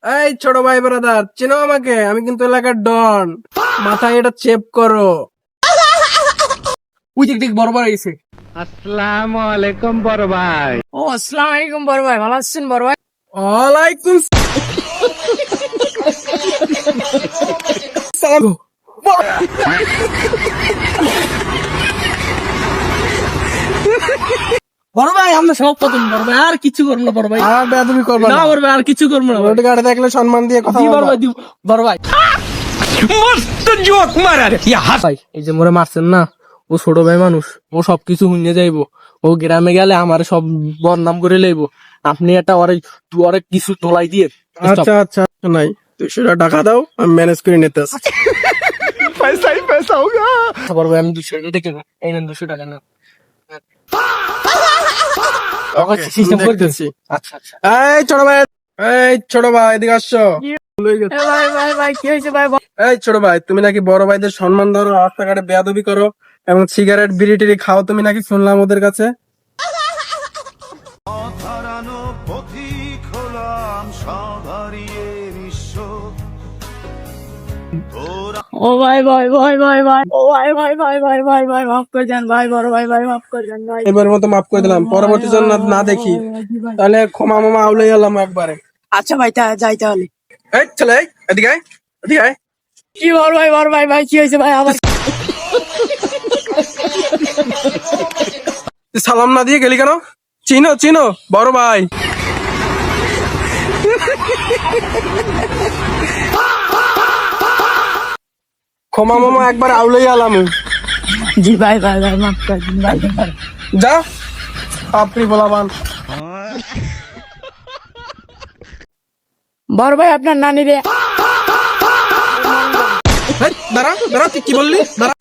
এই ছোট ভাই ব্রাদার, চেনো আমাকে? আমি কিন্তু এলাকার ডন। মাথায় এটা চেপ করো। উই দেখ বড় বড় এসে। আসসালামু আলাইকুম বড় ভাই। ও আসসালামু আলাইকুম বড় ভাই, ভালো আছেন বড় ভাই? ওয়ালাইকুম সালাম। বড় ভাই আমরা সব প্রথম বড় ভাই, আর কিছু করবো না বড় ভাই। আর বেয়াদবি করবে না না। বড় ভাই, আর কিছু করবো না। রোড গাড়ি দেখলে সম্মান দিয়ে কথা জি বড় বলবা। ভাই, দিব বড় ভাই। মস্ত জোক মারা রে ভাই এই যে মোরে মারছেন না, ও ছোট ভাই মানুষ, ও সবকিছু শুনে যাইবো। ও গ্রামে গেলে আমার সব বদনাম করে লইবো। আপনি এটা ওরে কিছু তোলাই দিয়ে আচ্ছা আচ্ছা, নাই 200 টাকা দাও, আমি ম্যানেজ করে নিতে আসি। পয়সা ही पैसा होगा। বড় ভাই আমি 200 টাকা দেখে এই নেন 200 টাকা না। Okay, সিস্টেম আমি করে দেখতেছি। আচ্ছা আচ্ছা। এই ছোট ভাই এদিকে আসছো। ভাই ভাই ভাই কি হয়েছে ভাই? এই ছোট ভাই, তুমি নাকি বড় ভাইদের সম্মান ধরো, রাস্তাঘাটে বেয়াদবি করো এবং সিগারেট বিড়ি টিড়ি খাও, তুমি নাকি শুনলাম ওদের কাছে। হারানো পথিক হলাম সব হারিয়ে নিঃস্ব। ও ভাই ভাই ভাই ভাই ভাই, ও ভাই ভাই ভাই ভাই ভাই ভাই, মাফ করে দেন ভাই, বড় ভাই ভাই মাফ করে দেন ভাই। এবার মতো মাফ করে দিলাম, পরবর্তী জন না দেখি তাহলে ক্ষমা মামা আউলে গেলাম একবারে। আচ্ছা ভাই যাই তাহলে। এই চলে এই, এদিকে আয়, এদিকে আয়। কি বড় ভাই ভাই কি হয়েছে ভাই আবার? তুই সালাম না দিয়ে গেলি কেন? চিনো চিনো বড় ভাই। ক্ষমা মামা একবার আউলে গেলাম। জি ভাই ভাই ভাই মাফ করে দিন ভাই। যা আপনি বলাবান। বড় ভাই আপনার নানি রে। দাঁড়া দাঁড়া, তুই কি বললি? দাঁড়া।